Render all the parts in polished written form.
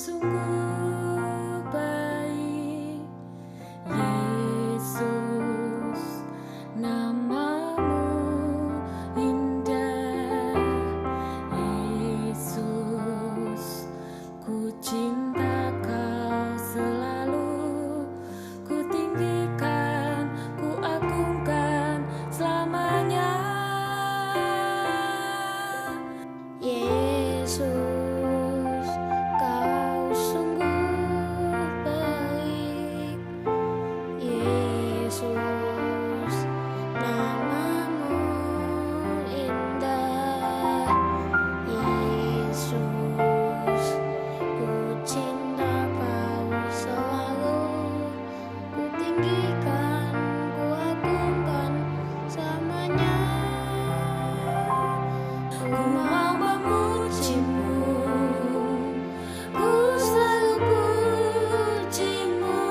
sungguh baik, Yesus, namamu indah, Yesus, ku cinta kau selalu, ku tinggikan, ku agungkan selamanya. Yesus, kau sungguh baik, Yesus, namamu indah, Yesus, ku cinta kau selalu, ku tinggikan, ku agungkan selamanya. Ku mau memujimu, ku selalu pujimu,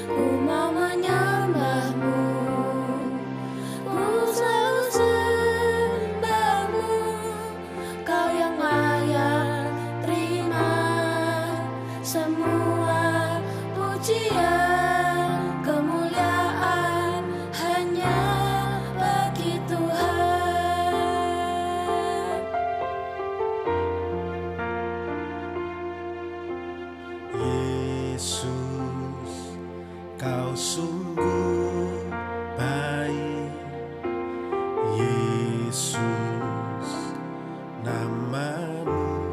ku mau menyembahmu, ku selalu sembahmu, kau yang layak terima semua pujian, kemuliaan hanya bagi Tuhan. Yesus, kau sungguh baik, Yesus, namamu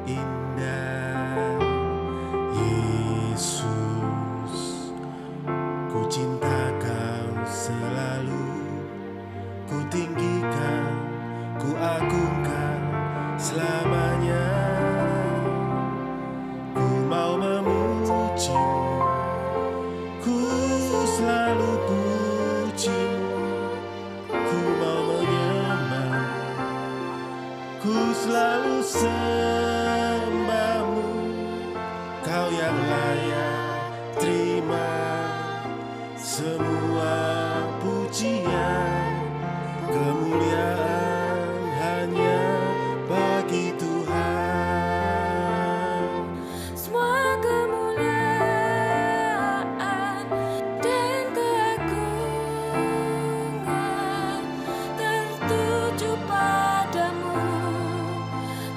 indah, Yesus, ku cinta kau selalu, ku tinggikan, ku agungkan selamanya. Ku mau memujimu, ku selalu pujimu, ku mau menyembahmu, ku selalu sembahmu, kau yang layak terima semua pujian, kemuliaan hanya bagi Tuhan. Semua kemuliaan dan keagungan tertuju padamu,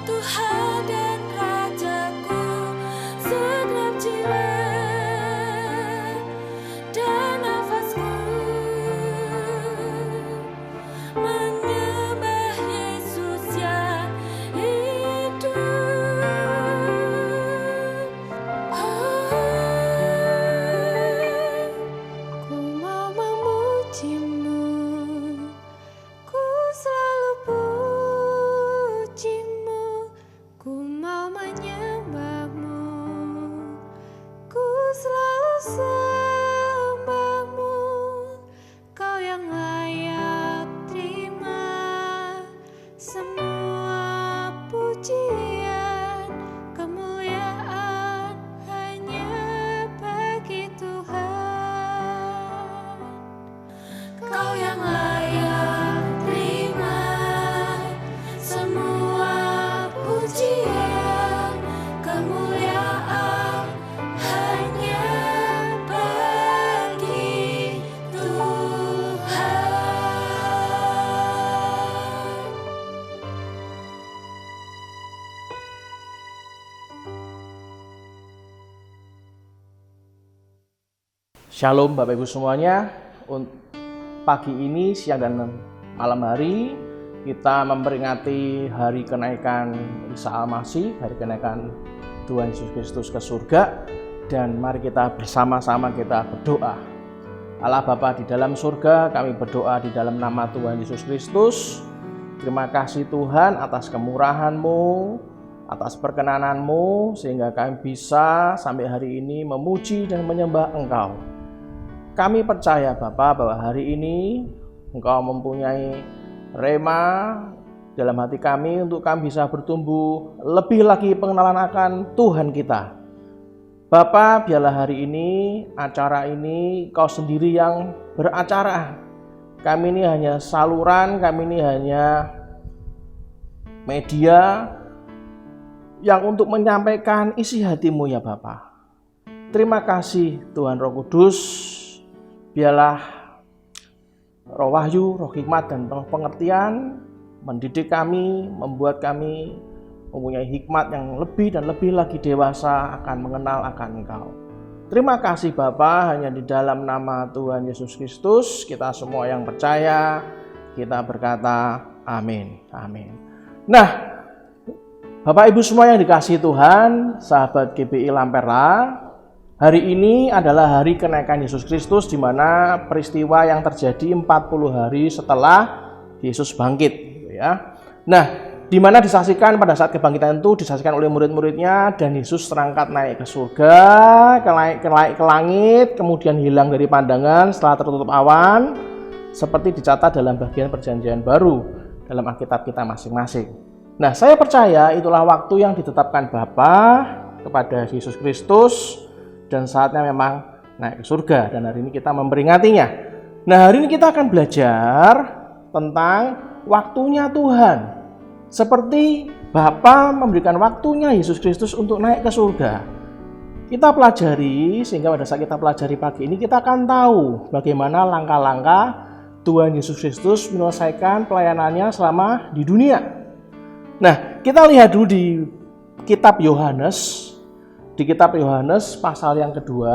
Tuhan dan Rajaku. Segenap jiwa dan nafasku menyembah Yesus yang hidup. Ku mau memujimu, ku selalu pujimu, ku mau menyembahmu, ku selalu sembahmu, kau yang layak terima semua pujian, kemuliaan hanya bagi Tuhan. Kau yang layak terima semua pujian, kemuliaan hanya bagi Tuhan. Shalom Bapak Ibu semuanya. Pagi ini, siang dan malam hari kita memperingati hari kenaikan Isa Al-Masih, hari kenaikan Tuhan Yesus Kristus ke surga. Dan mari kita bersama-sama kita berdoa. Allah Bapa di dalam surga, kami berdoa di dalam nama Tuhan Yesus Kristus. Terima kasih Tuhan atas kemurahan-Mu, atas perkenanan-Mu, sehingga kami bisa sampai hari ini memuji dan menyembah Engkau. Kami percaya Bapa bahwa hari ini Engkau mempunyai rema dalam hati kami untuk kami bisa bertumbuh lebih lagi pengenalan akan Tuhan kita. Bapa, biarlah hari ini, acara ini Kau sendiri yang beracara. Kami ini hanya saluran, kami ini hanya media yang untuk menyampaikan isi hatimu ya Bapa. Terima kasih Tuhan Roh Kudus, biarlah roh wahyu, roh hikmat dan roh pengertian mendidik kami, membuat kami mempunyai hikmat yang lebih dan lebih lagi dewasa akan mengenal akan Engkau. Terima kasih Bapa, hanya di dalam nama Tuhan Yesus Kristus kita semua yang percaya, kita berkata amin. Amin. Nah, Bapak Ibu semua yang dikasihi Tuhan, sahabat GBI Lampera, hari ini adalah hari kenaikan Yesus Kristus, di mana peristiwa yang terjadi 40 hari setelah Yesus bangkit. Ya. Nah, di mana disaksikan pada saat kebangkitan itu disaksikan oleh murid-muridnya, dan Yesus terangkat naik ke surga, ke langit, kemudian hilang dari pandangan setelah tertutup awan, seperti dicatat dalam bagian perjanjian baru dalam Alkitab kita masing-masing. Nah, saya percaya itulah waktu yang ditetapkan Bapa kepada Yesus Kristus, dan saatnya memang naik ke surga, dan hari ini kita memperingatinya. Nah, hari ini kita akan belajar tentang waktunya Tuhan, seperti Bapa memberikan waktunya Yesus Kristus untuk naik ke surga. Kita pelajari, sehingga pada saat kita pelajari pagi ini kita akan tahu bagaimana langkah-langkah Tuhan Yesus Kristus menyelesaikan pelayanannya selama di dunia. Nah, kita lihat dulu di kitab Yohanes. Di kitab Yohanes pasal yang kedua,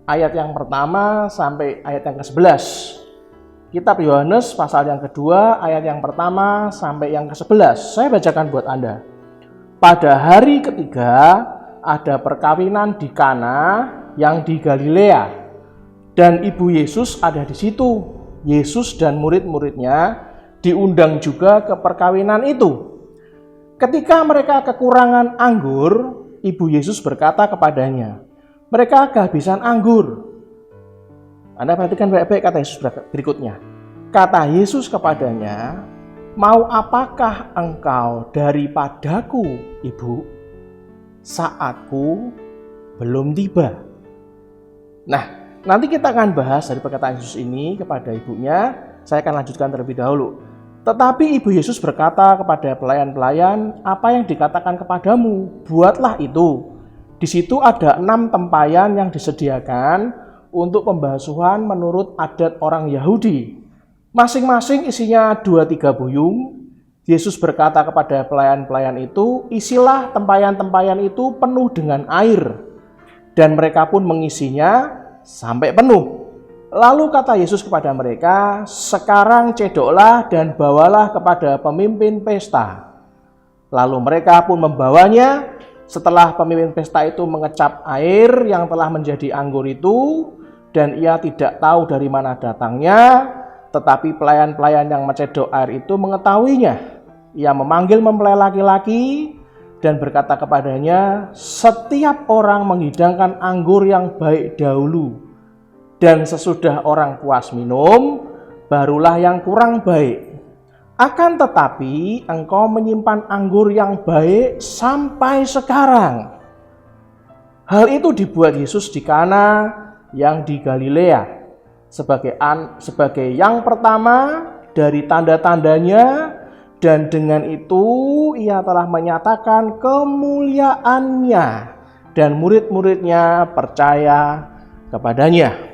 ayat yang pertama sampai ayat yang ke-11. Kitab Yohanes pasal yang kedua, ayat yang pertama sampai yang ke-11. Saya bacakan buat Anda. Pada hari ketiga ada perkawinan di Kana yang di Galilea, dan ibu Yesus ada di situ. Yesus dan murid-muridnya diundang juga ke perkawinan itu. Ketika mereka kekurangan anggur, ibu Yesus berkata kepadanya, "Mereka kehabisan anggur." Anda perhatikan baik-baik kata Yesus berikutnya. Kata Yesus kepadanya, "Mau apakah engkau daripadaku, Ibu? Saatku belum tiba." Nah, nanti kita akan bahas dari perkataan Yesus ini kepada ibunya. Saya akan lanjutkan terlebih dahulu. Tetapi ibu Yesus berkata kepada pelayan-pelayan, "Apa yang dikatakan kepadamu, buatlah itu." Di situ ada 6 tempayan yang disediakan untuk pembasuhan menurut adat orang Yahudi. Masing-masing isinya 2-3 buyung. Yesus berkata kepada pelayan-pelayan itu, "Isilah tempayan-tempayan itu penuh dengan air." Dan mereka pun mengisinya sampai penuh. Lalu kata Yesus kepada mereka, "Sekarang cedoklah dan bawalah kepada pemimpin pesta." Lalu mereka pun membawanya. Setelah pemimpin pesta itu mengecap air yang telah menjadi anggur itu, dan ia tidak tahu dari mana datangnya, tetapi pelayan-pelayan yang mencedok air itu mengetahuinya. Ia memanggil mempelai laki-laki dan berkata kepadanya, "Setiap orang menghidangkan anggur yang baik dahulu, dan sesudah orang puas minum, barulah yang kurang baik. Akan tetapi engkau menyimpan anggur yang baik sampai sekarang." Hal itu dibuat Yesus di Kana yang di Galilea sebagai yang pertama dari tanda-tandanya, dan dengan itu ia telah menyatakan kemuliaannya, dan murid-muridnya percaya kepadanya.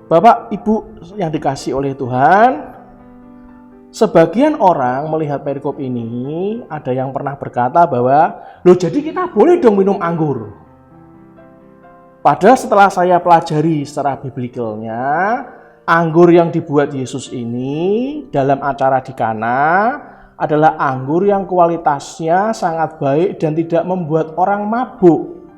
Bapak Ibu yang dikasihi oleh Tuhan, sebagian orang melihat perikop ini, ada yang pernah berkata bahwa, "Loh, jadi kita boleh dong minum anggur?" Padahal setelah saya pelajari secara biblikalnya, anggur yang dibuat Yesus ini dalam acara di Kana adalah anggur yang kualitasnya sangat baik dan tidak membuat orang mabuk.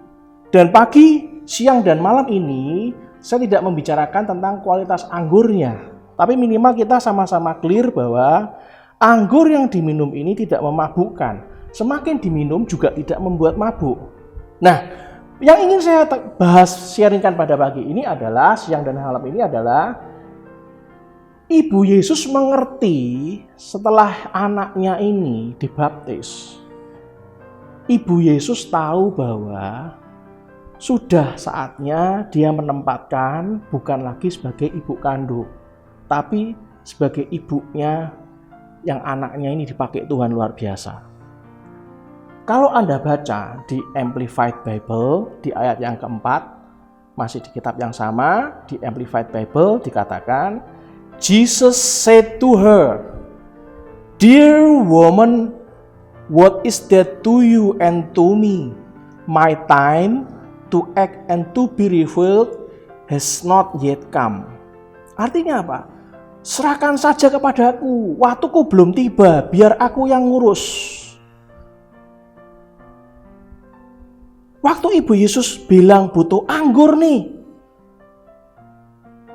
Dan pagi, siang, dan malam ini saya tidak membicarakan tentang kualitas anggurnya, tapi minimal kita sama-sama clear bahwa anggur yang diminum ini tidak memabukkan. Semakin diminum juga tidak membuat mabuk. Nah, yang ingin saya bahas, sharingkan pada pagi ini adalah, siang dan malam ini adalah, ibu Yesus mengerti setelah anaknya ini dibaptis. Ibu Yesus tahu bahwa sudah saatnya dia menempatkan bukan lagi sebagai ibu kandung, tapi sebagai ibunya yang anaknya ini dipakai Tuhan luar biasa. Kalau Anda baca di Amplified Bible, di ayat yang keempat, masih di kitab yang sama, di Amplified Bible dikatakan, Jesus said to her, "Dear woman, what is that to you and to me? My time to act and to be revealed has not yet come." Artinya apa? Serahkan saja kepadaku, waktuku belum tiba, biar aku yang ngurus. Waktu Ibu Yesus bilang butuh anggur nih,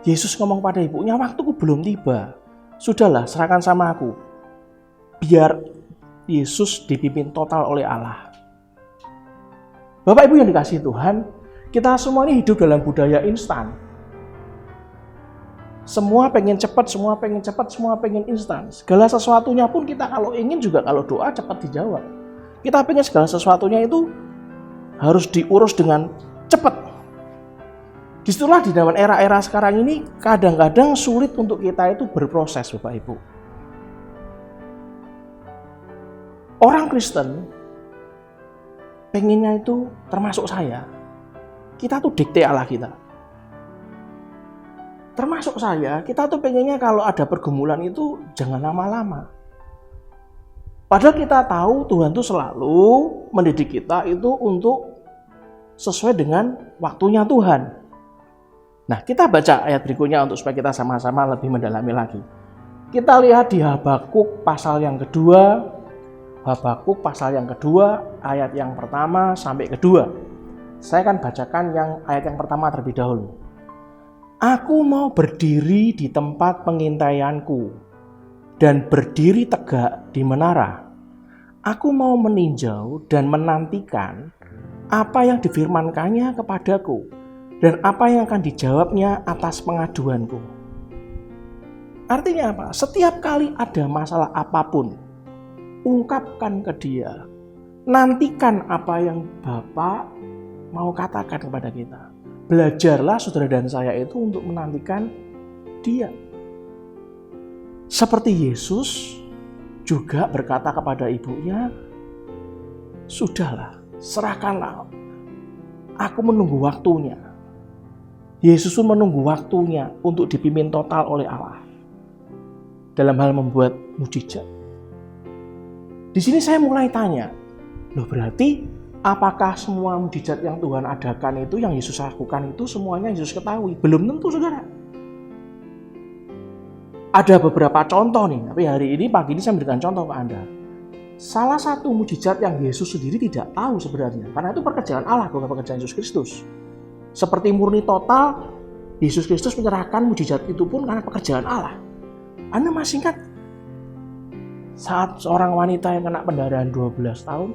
Yesus ngomong pada ibunya, waktuku belum tiba. Sudahlah, serahkan sama aku. Biar Yesus dipimpin total oleh Allah. Bapak Ibu yang dikasihi Tuhan, kita semua ini hidup dalam budaya instan. Semua pengen cepat, semua pengen instan. Segala sesuatunya pun kita kalau ingin juga kalau doa cepat dijawab. Kita pengen segala sesuatunya itu harus diurus dengan cepat. Disitulah di dalam era-era sekarang ini kadang-kadang sulit untuk kita itu berproses, Bapak Ibu. Orang Kristen pengennya itu termasuk saya. Kita tuh dikte Allah kita. Termasuk saya, kita tuh pengennya kalau ada pergumulan itu jangan lama-lama. Padahal kita tahu Tuhan tuh selalu mendidik kita itu untuk sesuai dengan waktunya Tuhan. Nah, kita baca ayat berikutnya untuk supaya kita sama-sama lebih mendalami lagi. Kita lihat di Habakuk pasal yang kedua. Habakuk pasal yang kedua, ayat yang pertama sampai kedua. Saya akan bacakan yang ayat yang pertama terlebih dahulu. Aku mau berdiri di tempat pengintaianku dan berdiri tegak di menara. Aku mau meninjau dan menantikan apa yang difirmankannya kepadaku dan apa yang akan dijawabnya atas pengaduanku. Artinya apa? Setiap kali ada masalah apapun, ungkapkan ke dia. Nantikan apa yang Bapak mau katakan kepada kita. Belajarlah saudara dan saya itu untuk menantikan dia. Seperti Yesus juga berkata kepada ibunya, "Sudahlah, serahkanlah. Aku menunggu waktunya." Yesus pun menunggu waktunya untuk dipimpin total oleh Allah dalam hal membuat mujizat. Di sini saya mulai tanya, loh berarti apakah semua mujizat yang Tuhan adakan itu, yang Yesus lakukan itu semuanya Yesus ketahui? Belum tentu, saudara. Ada beberapa contoh nih, tapi hari ini pagi ini saya memberikan contoh ke Anda. Salah satu mujizat yang Yesus sendiri tidak tahu sebenarnya, karena itu pekerjaan Allah, bukan pekerjaan Yesus Kristus. Seperti murni total, Yesus Kristus menyerahkan mujizat itu pun karena pekerjaan Allah. Anda masih ingat saat seorang wanita yang kena pendarahan 12 tahun,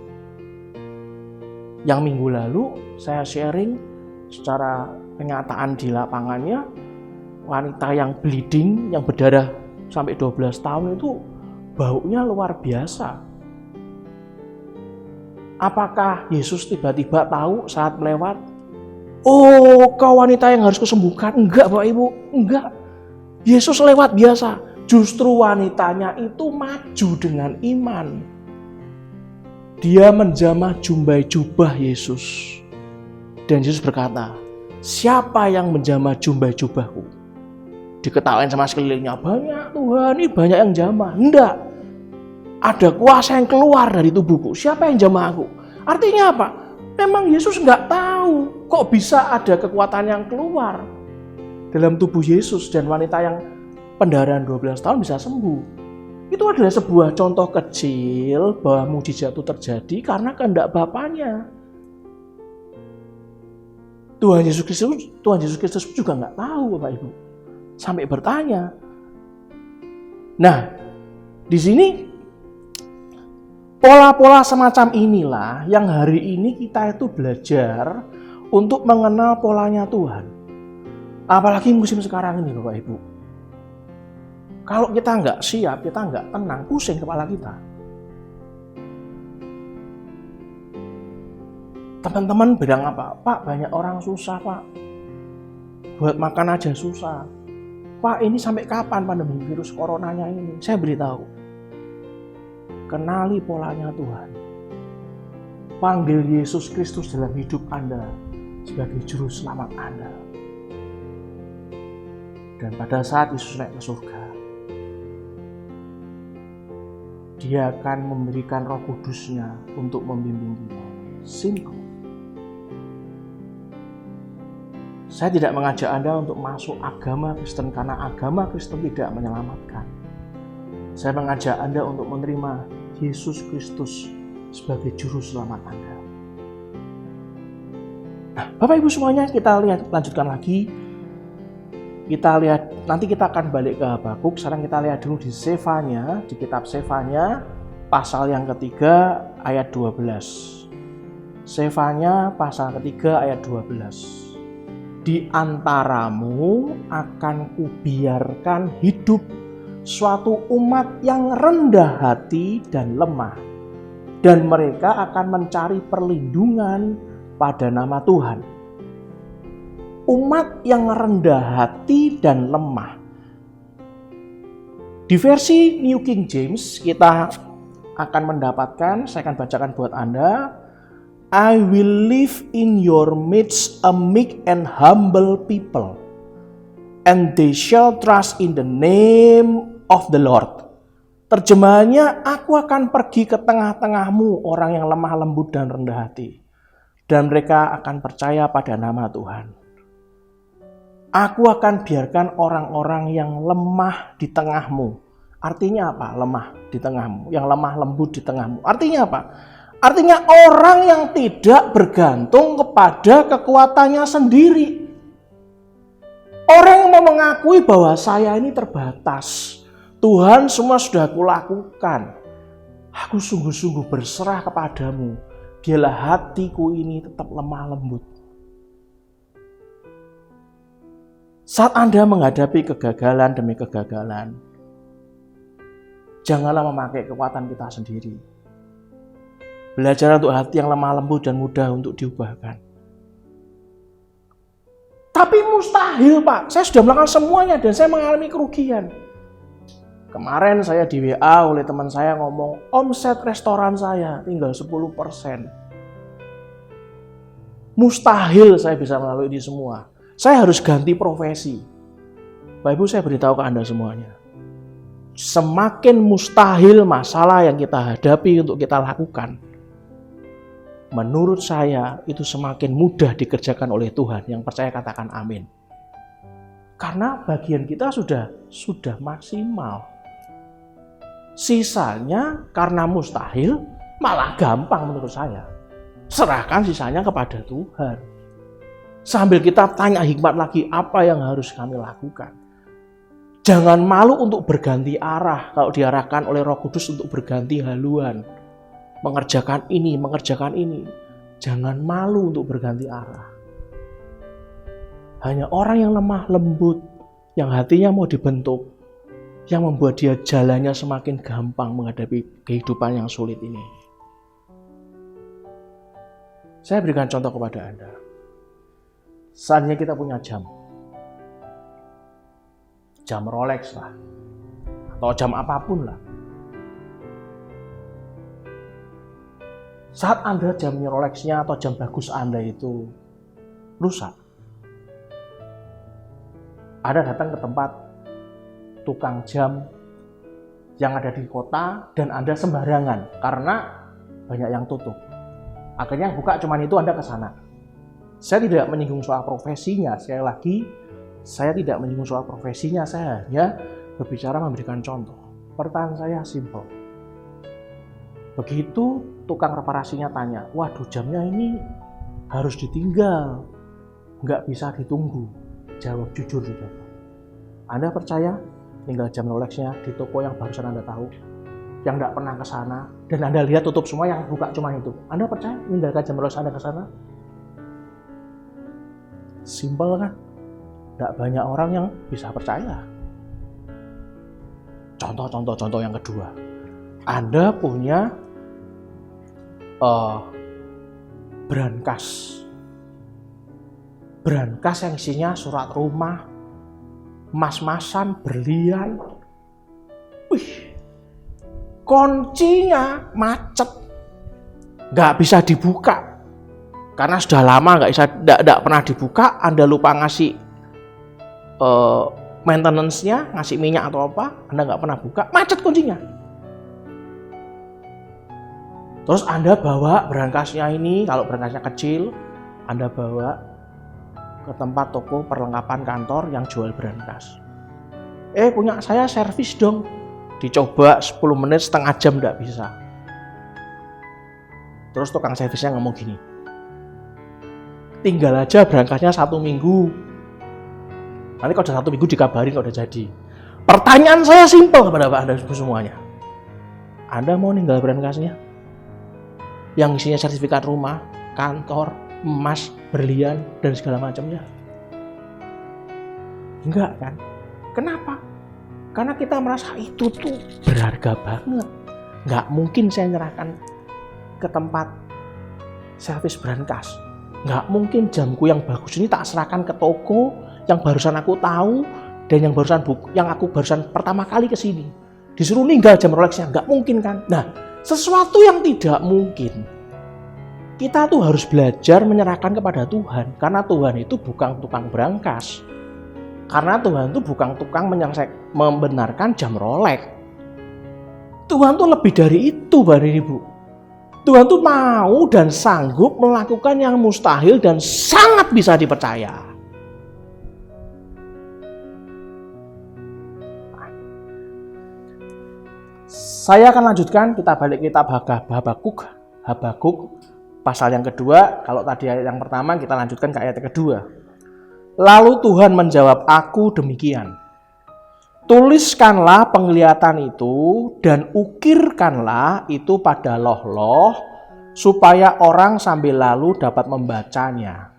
yang minggu lalu saya sharing secara kenyataan di lapangannya, wanita yang bleeding, yang berdarah sampai 12 tahun itu baunya luar biasa. Apakah Yesus tiba-tiba tahu saat melewat, "Oh, kau wanita yang harus kusembuhkan"? Enggak, Bapak Ibu, enggak. Yesus lewat biasa. Justru wanitanya itu maju dengan iman. Dia menjamah jubah Yesus. Dan Yesus berkata, "Siapa yang menjamah jubahku?" Diketawain sama sekelilingnya, "Banyak Tuhan, ini banyak yang jamah." Enggak. Ada kuasa yang keluar dari tubuhku. Siapa yang jamah aku? Artinya apa? Memang Yesus nggak tahu kok bisa ada kekuatan yang keluar dalam tubuh Yesus dan wanita yang pendarahan 12 tahun bisa sembuh. Itu adalah sebuah contoh kecil bahwa mujizat itu terjadi karena kehendak Bapaknya. Tuhan Yesus Kristus juga nggak tahu, Bapak Ibu, sampai bertanya. Nah, di sini pola-pola semacam inilah yang hari ini kita itu belajar untuk mengenal polanya Tuhan. Apalagi musim sekarang ini, Bapak Ibu. Kalau kita nggak siap, kita nggak tenang, pusing kepala kita. Teman-teman bilang apa? "Pak, banyak orang susah, Pak. Buat makan aja susah. Pak, ini sampai kapan pandemi virus coronanya ini?" Saya beritahu, kenali polanya Tuhan. Panggil Yesus Kristus dalam hidup Anda sebagai juru selamat Anda. Dan pada saat Yesus naik ke surga, Dia akan memberikan Roh Kudus-Nya untuk membimbing kita. Simple. Saya tidak mengajak Anda untuk masuk agama Kristen karena agama Kristen tidak menyelamatkan. Saya mengajak Anda untuk menerima Yesus Kristus sebagai juru selamat Anda. Nah, Bapak Ibu semuanya, kita lanjutkan lagi. Kita lihat, nanti kita akan balik ke Habakuk. Sekarang kita lihat dulu di Sefanya, di kitab Sefanya, pasal yang ketiga ayat 12. Sefanya pasal ketiga ayat 12. Di antaramu akan kubiarkan hidup suatu umat yang rendah hati dan lemah, dan mereka akan mencari perlindungan pada nama Tuhan. Umat yang rendah hati dan lemah. Di versi New King James kita akan mendapatkan, saya akan bacakan buat Anda. I will live in your midst a meek and humble people, and they shall trust in the name of the Lord. Terjemahannya, aku akan pergi ke tengah-tengahmu orang yang lemah lembut dan rendah hati, dan mereka akan percaya pada nama Tuhan. Aku akan biarkan orang-orang yang lemah di tengahmu. Artinya apa? Lemah di tengahmu, yang lemah lembut di tengahmu. Artinya apa? Artinya orang yang tidak bergantung kepada kekuatannya sendiri. Orang yang mau mengakui bahwa saya ini terbatas. Tuhan, semua sudah aku lakukan. Aku sungguh-sungguh berserah kepadamu. Biarlah hatiku ini tetap lemah lembut. Saat Anda menghadapi kegagalan demi kegagalan, janganlah memakai kekuatan kita sendiri. Belajar untuk hati yang lemah lembut dan mudah untuk diubahkan. Tapi mustahil, Pak. Saya sudah melakukan semuanya dan saya mengalami kerugian. Kemarin saya di WA oleh teman saya ngomong, omset restoran saya tinggal 10%. Mustahil saya bisa melalui ini semua. Saya harus ganti profesi. Bapak Ibu, saya beritahu ke Anda semuanya. Semakin mustahil masalah yang kita hadapi untuk kita lakukan, menurut saya itu semakin mudah dikerjakan oleh Tuhan. Yang percaya katakan amin. Karena bagian kita sudah maksimal. Sisanya karena mustahil malah gampang menurut saya. Serahkan sisanya kepada Tuhan. Sambil kita tanya hikmat lagi, apa yang harus kami lakukan? Jangan malu untuk berganti arah kalau diarahkan oleh Roh Kudus untuk berganti haluan. Mengerjakan ini. Jangan malu untuk berganti arah. Hanya orang yang lemah lembut, yang hatinya mau dibentuk, yang membuat dia jalannya semakin gampang menghadapi kehidupan yang sulit ini. Saya berikan contoh kepada Anda. Seandainya kita punya jam Rolex lah, atau jam apapun lah. Saat Anda jamnya Rolexnya atau jam bagus Anda itu rusak, Anda datang ke tempat tukang jam yang ada di kota dan Anda sembarangan karena banyak yang tutup. Akhirnya buka cuman itu, Anda ke sana. Saya tidak menyinggung soal profesinya, sekali lagi saya tidak menyinggung soal profesinya, saya hanya berbicara memberikan contoh. Pertanyaan saya simple. Begitu tukang reparasinya tanya, waduh jamnya ini harus ditinggal, nggak bisa ditunggu. Jawab jujur sudah. Anda percaya tinggal jam Rolexnya di toko yang barusan Anda tahu, yang nggak pernah ke sana, dan Anda lihat tutup semua, yang buka cuma itu. Anda percaya meninggalkan jam Rolex Anda ke sana? Simpel kan? Tidak banyak orang yang bisa percaya. Contoh yang kedua. Anda punya brankas yang isinya surat rumah, mas-masan, berlian. Kuncinya macet. nggak bisa dibuka. Karena sudah lama nggak pernah dibuka, Anda lupa ngasih maintenance-nya, ngasih minyak atau apa, Anda nggak pernah buka, macet kuncinya. Terus Anda bawa berangkasnya ini, kalau berangkasnya kecil, Anda bawa ke tempat toko perlengkapan kantor yang jual berangkas. Punya saya servis dong. Dicoba 10 menit, setengah jam nggak bisa. Terus tukang servisnya ngomong gini, tinggal aja berangkasnya 1 minggu. Nanti kalau udah 1 minggu dikabarin kalau udah jadi. Pertanyaan saya simpel kepada Anda semuanya. Anda mau ninggal berangkasnya? Yang isinya sertifikat rumah, kantor, emas, berlian, dan segala macamnya? Enggak kan? Kenapa? Karena kita merasa itu tuh berharga banget. Nggak mungkin saya nyerahkan ke tempat servis berangkas. Nggak mungkin jamku yang bagus ini tak serahkan ke toko yang barusan aku tahu dan yang aku barusan pertama kali ke sini. Disuruh ninggal jam Rolexnya, nggak mungkin kan? Nah, sesuatu yang tidak mungkin, kita tuh harus belajar menyerahkan kepada Tuhan. Karena Tuhan itu bukan tukang berangkas. Karena Tuhan itu bukan tukang membenarkan jam Rolex. Tuhan tuh lebih dari itu, Bapak Ibu. Tuhan tuh mau dan sanggup melakukan yang mustahil dan sangat bisa dipercaya. Saya akan lanjutkan, kita balik kitab Habakuk pasal yang kedua. Kalau tadi ayat yang pertama, kita lanjutkan ke ayat yang kedua. Lalu Tuhan menjawab aku demikian, tuliskanlah penglihatan itu dan ukirkanlah itu pada loh-loh supaya orang sambil lalu dapat membacanya.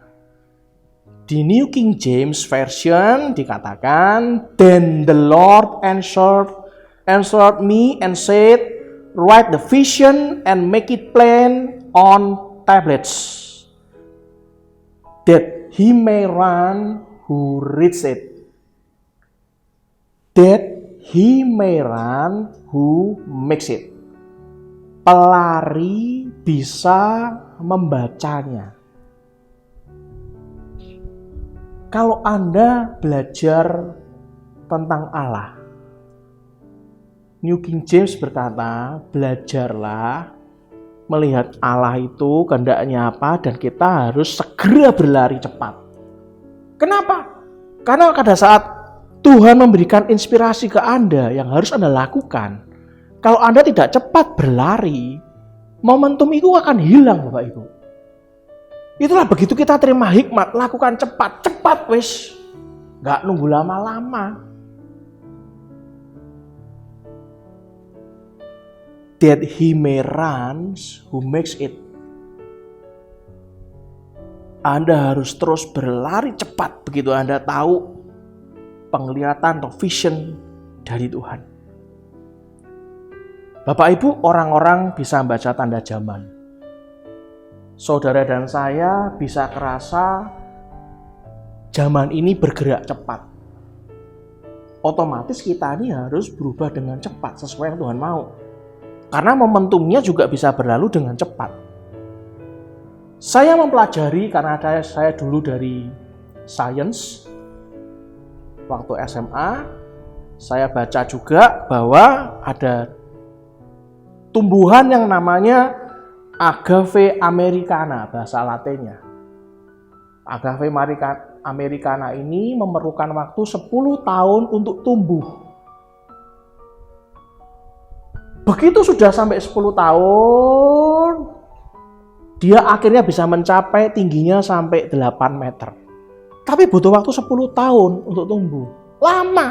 Di New King James Version dikatakan, then the Lord answered me and said, write the vision and make it plain on tablets, that he may run who reads it. That he may run who makes it. Pelari bisa membacanya. Kalau Anda belajar tentang Allah, New King James berkata, belajarlah melihat Allah itu kehendaknya apa dan kita harus segera berlari cepat. Kenapa? Karena pada saat Tuhan memberikan inspirasi ke Anda yang harus Anda lakukan, kalau Anda tidak cepat berlari, momentum itu akan hilang, Bapak Ibu. Itulah begitu kita terima hikmat, lakukan cepat wis. Gak nunggu lama-lama. That he may run who makes it. Anda harus terus berlari cepat begitu Anda tahu penglihatan atau vision dari Tuhan. Bapak Ibu, orang-orang bisa membaca tanda zaman. Saudara dan saya bisa kerasa zaman ini bergerak cepat. Otomatis kita ini harus berubah dengan cepat sesuai yang Tuhan mau. Karena momentumnya juga bisa berlalu dengan cepat. Saya mempelajari karena saya dulu dari science. Waktu SMA, saya baca juga bahwa ada tumbuhan yang namanya Agave americana, bahasa Latinnya. Agave americana ini memerlukan waktu 10 tahun untuk tumbuh. Begitu sudah sampai 10 tahun, dia akhirnya bisa mencapai tingginya sampai 8 meter. Tapi butuh waktu 10 tahun untuk tumbuh. Lama.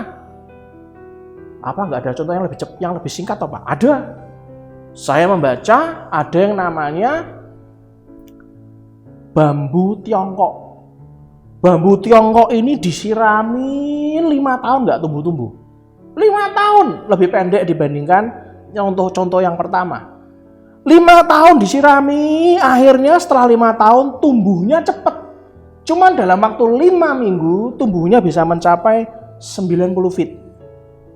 Apa nggak ada contoh yang lebih singkat apa? Ada. Saya membaca ada yang namanya bambu Tiongkok. Bambu Tiongkok ini disirami 5 tahun nggak tumbuh-tumbuh. 5 tahun lebih pendek dibandingkan contoh yang pertama. 5 tahun disirami, akhirnya setelah 5 tahun tumbuhnya cepat. Cuman dalam waktu 5 minggu tumbuhnya bisa mencapai 90 feet.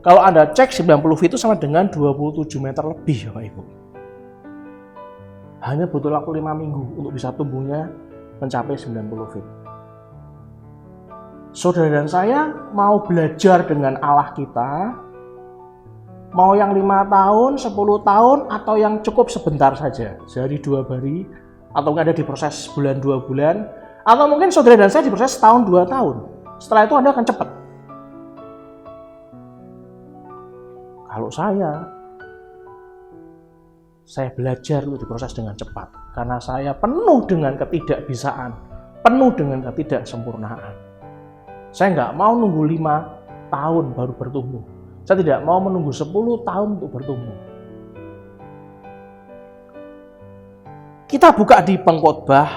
Kalau Anda cek 90 feet itu sama dengan 27 meter lebih, Bapak Ibu. hanya butuh waktu 5 minggu untuk bisa tumbuhnya mencapai 90 feet. Saudara dan saya mau belajar dengan Allah kita, mau yang 5 tahun, 10 tahun, atau yang cukup sebentar saja, sehari 2 hari, atau ada di proses bulan 2 bulan, atau mungkin saudara dan saya di proses tahun 2 tahun. Setelah itu Anda akan cepat. Kalau saya belajar untuk diproses dengan cepat, karena saya penuh dengan ketidakbisaan, penuh dengan ketidaksempurnaan. Saya nggak mau nunggu 5 tahun baru bertumbuh. Saya tidak mau menunggu 10 tahun untuk bertumbuh. Kita buka di Pengkhotbah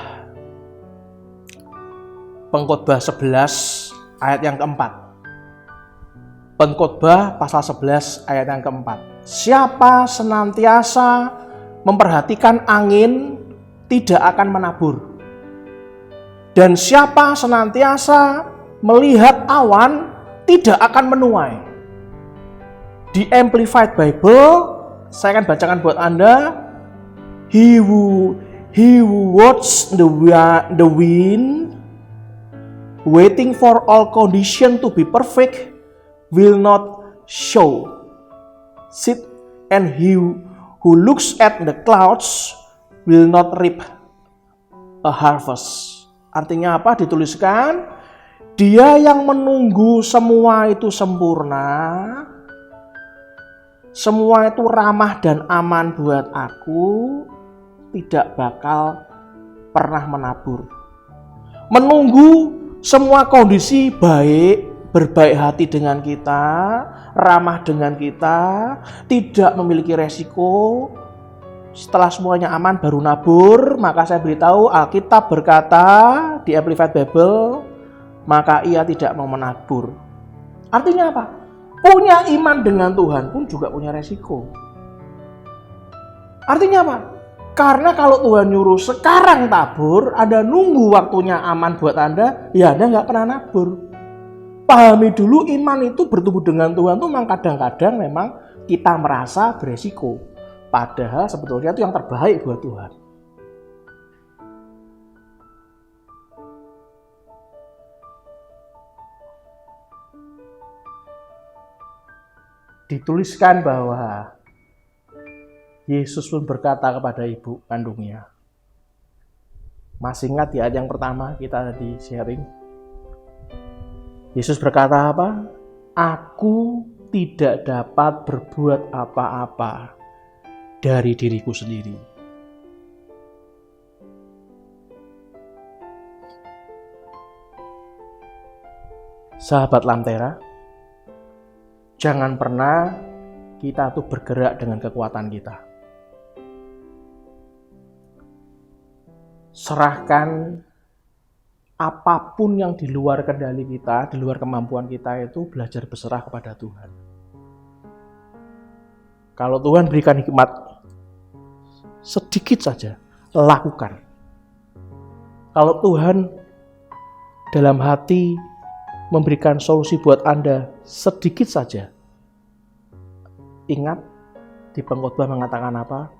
11 ayat yang keempat. Pengkhotbah pasal 11 ayat yang keempat. Siapa senantiasa memperhatikan angin tidak akan menabur. Dan siapa senantiasa melihat awan tidak akan menuai. Di Amplified Bible, saya akan bacakan buat Anda. He who watches the wind, waiting for all condition to be perfect, will not sow seed, and he who looks at the clouds will not reap a harvest. Artinya apa? Dituliskan, dia yang menunggu semua itu sempurna, semua itu ramah dan aman buat aku, tidak bakal pernah menabur. Menunggu semua kondisi baik, berbaik hati dengan kita, ramah dengan kita, tidak memiliki resiko. Setelah semuanya aman baru nabur. Maka saya beritahu, Alkitab berkata di Amplified Bible, maka ia tidak mau menabur. Artinya apa? Punya iman dengan Tuhan pun juga punya resiko. Artinya apa? Karena kalau Tuhan nyuruh sekarang tabur, Anda nunggu waktunya aman buat Anda, ya Anda nggak pernah nabur. Pahami dulu, iman itu bertumbuh dengan Tuhan itu memang kadang-kadang memang kita merasa beresiko. Padahal sebetulnya itu yang terbaik buat Tuhan. Dituliskan bahwa Yesus pun berkata kepada ibu kandungnya. Masih ingat di ayat yang pertama kita tadi sharing? Yesus berkata apa? Aku tidak dapat berbuat apa-apa dari diriku sendiri. Sahabat Lamtera, jangan pernah kita tuh bergerak dengan kekuatan kita. Serahkan apapun yang di luar kendali kita, di luar kemampuan kita itu, belajar berserah kepada Tuhan. Kalau Tuhan berikan hikmat sedikit saja, lakukan. Kalau Tuhan dalam hati memberikan solusi buat Anda sedikit saja, ingat di Pengkhotbah mengatakan apa?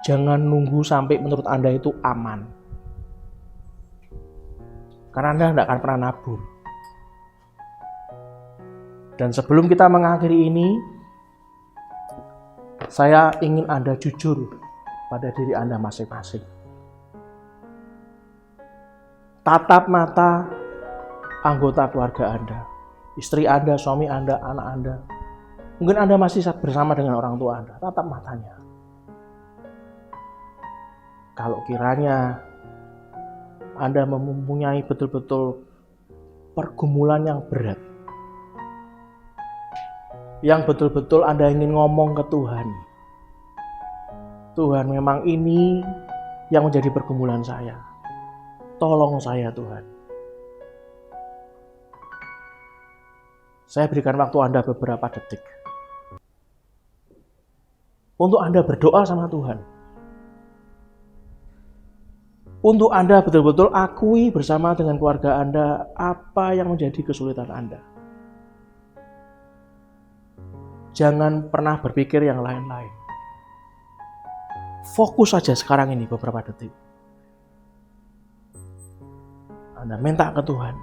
Jangan nunggu sampai menurut Anda itu aman. Karena Anda tidak akan pernah nabur. Dan sebelum kita mengakhiri ini, saya ingin Anda jujur pada diri Anda masing-masing. Tatap mata anggota keluarga Anda, istri Anda, suami Anda, anak Anda. Mungkin Anda masih bersama dengan orang tua Anda. Tatap matanya. Kalau kiranya Anda mempunyai betul-betul pergumulan yang berat, yang betul-betul Anda ingin ngomong ke Tuhan, Tuhan, memang ini yang menjadi pergumulan saya. Tolong saya, Tuhan. Saya berikan waktu Anda beberapa detik untuk Anda berdoa sama Tuhan. Untuk Anda betul-betul akui bersama dengan keluarga Anda apa yang menjadi kesulitan Anda. Jangan pernah berpikir yang lain-lain. fokus saja sekarang ini beberapa detik. Anda minta ke Tuhan.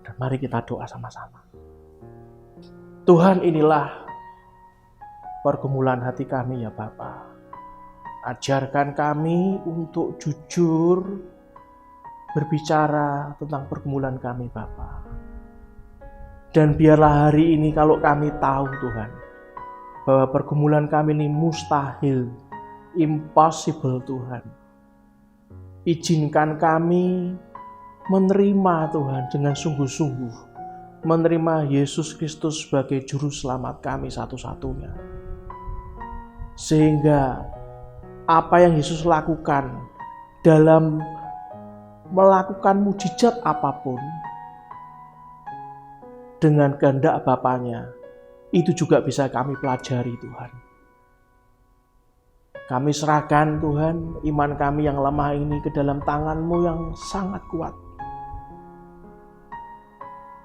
Dan mari kita doa sama-sama. Tuhan, inilah pergumulan hati kami ya Bapa. Ajarkan kami untuk jujur berbicara tentang pergumulan kami Bapa. Dan biarlah hari ini kalau kami tahu Tuhan, bahwa pergumulan kami ini mustahil, impossible Tuhan. Izinkan kami menerima Tuhan dengan sungguh-sungguh, menerima Yesus Kristus sebagai juru selamat kami satu-satunya. Sehingga apa yang Yesus lakukan dalam melakukan mujizat apapun dengan kehendak Bapanya, itu juga bisa kami pelajari Tuhan. Kami serahkan Tuhan iman kami yang lemah ini ke dalam tangan-Mu yang sangat kuat.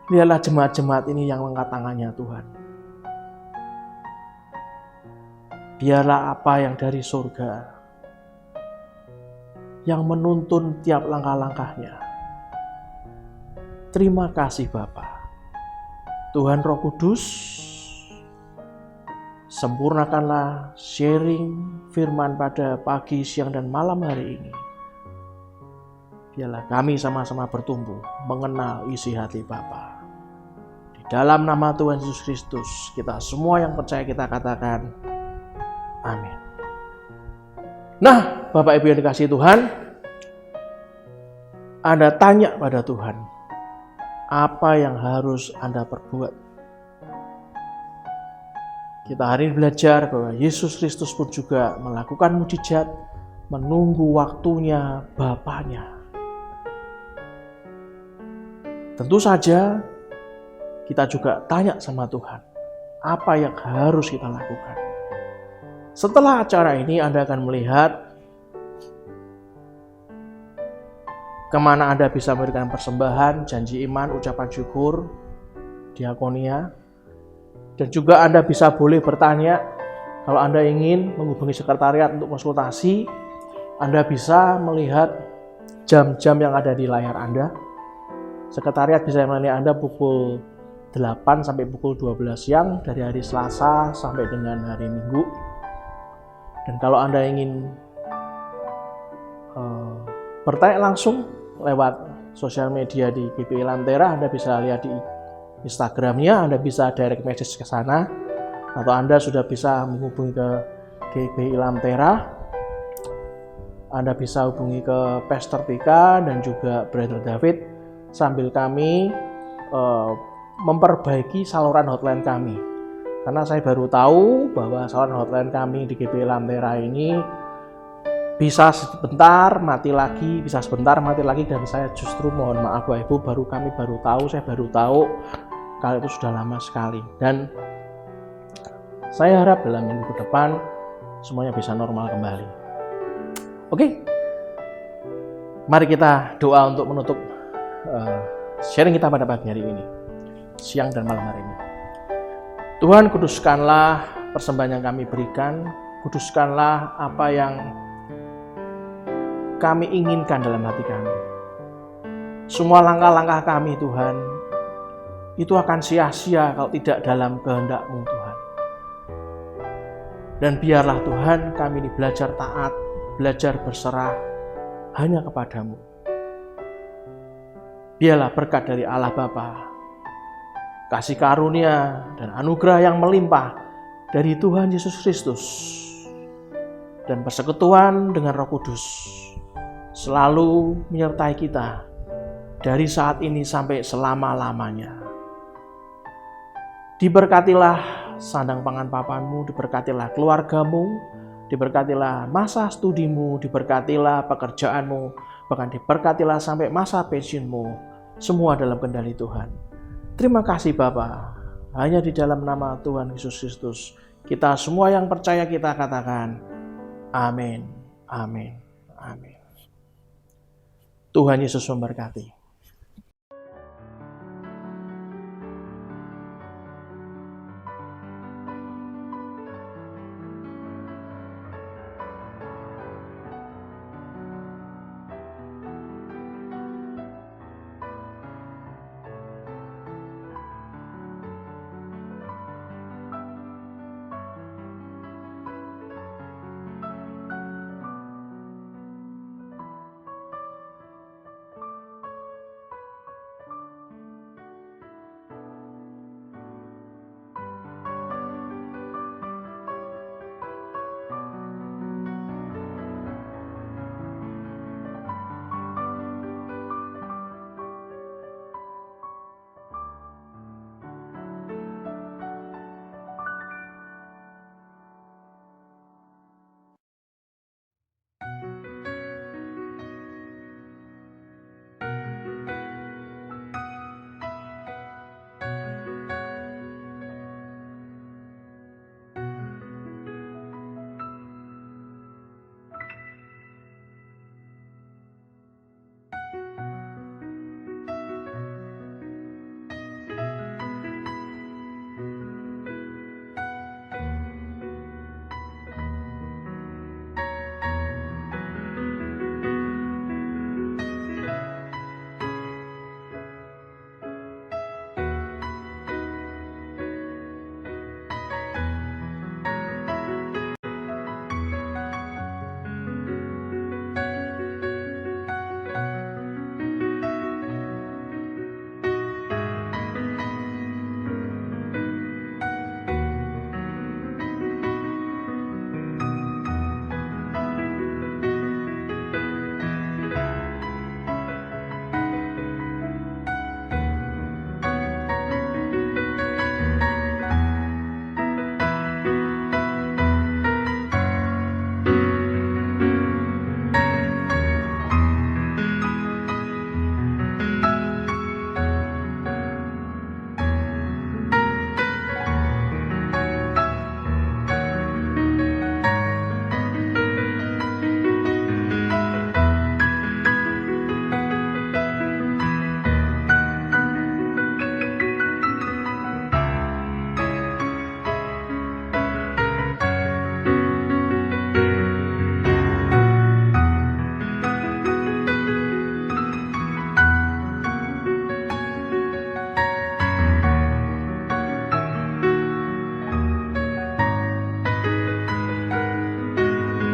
Lihatlah jemaat-jemaat ini yang mengangkat tangannya Tuhan. Biarlah apa yang dari surga yang menuntun tiap langkah-langkahnya. Terima kasih Bapa. Tuhan Roh Kudus, sempurnakanlah sharing firman pada pagi, siang, dan malam hari ini. Biarlah kami sama-sama bertumbuh mengenal isi hati Bapa. Di dalam nama Tuhan Yesus Kristus, kita semua yang percaya kita katakan, amin. Nah, Bapak Ibu yang dikasihi Tuhan, Anda tanya pada Tuhan, apa yang harus Anda perbuat? Kita hari ini belajar bahwa Yesus Kristus pun juga melakukan mujizat, menunggu waktunya Bapanya. Tentu saja kita juga tanya sama Tuhan, apa yang harus kita lakukan? Setelah acara ini Anda akan melihat kemana Anda bisa memberikan persembahan, janji iman, ucapan syukur, diakonia. Dan juga Anda bisa boleh bertanya, kalau Anda ingin menghubungi sekretariat untuk konsultasi, Anda bisa melihat jam-jam yang ada di layar Anda. Sekretariat bisa melayani Anda pukul 8 sampai pukul 12 siang dari hari Selasa sampai dengan hari Minggu. Dan kalau Anda ingin bertanya langsung lewat sosial media di GPI Lantera, Anda bisa lihat di Instagramnya, Anda bisa direct message ke sana, atau Anda sudah bisa menghubungi ke GPI Lantera. Anda bisa hubungi ke Pastor Tika dan juga Brother David sambil kami memperbaiki saluran hotline kami. Karena saya baru tahu bahwa saluran hotline kami di GPI Lantera ini bisa sebentar mati lagi, bisa sebentar mati lagi, dan saya justru mohon maaf Bapak Ibu, saya baru tahu kalau itu sudah lama sekali. Dan saya harap dalam minggu depan semuanya bisa normal kembali. Oke, mari kita doa untuk menutup sharing kita pada pagi hari ini, siang dan malam hari ini. Tuhan, kuduskanlah persembahan yang kami berikan, kuduskanlah apa yang kami inginkan dalam hati kami. Semua langkah-langkah kami Tuhan, itu akan sia-sia kalau tidak dalam kehendak-Mu Tuhan. Dan biarlah Tuhan kami ini belajar taat, belajar berserah hanya kepada-Mu. Biarlah berkat dari Allah Bapa, kasih karunia dan anugerah yang melimpah dari Tuhan Yesus Kristus, dan persekutuan dengan Roh Kudus selalu menyertai kita dari saat ini sampai selama-lamanya. Diberkatilah sandang pangan papanmu, diberkatilah keluargamu, diberkatilah masa studimu, diberkatilah pekerjaanmu, bahkan diberkatilah sampai masa pensiunmu, semua dalam kendali Tuhan. Terima kasih Bapa, hanya di dalam nama Tuhan Yesus Kristus kita semua yang percaya kita katakan amin, amin, amin. Tuhan Yesus memberkati.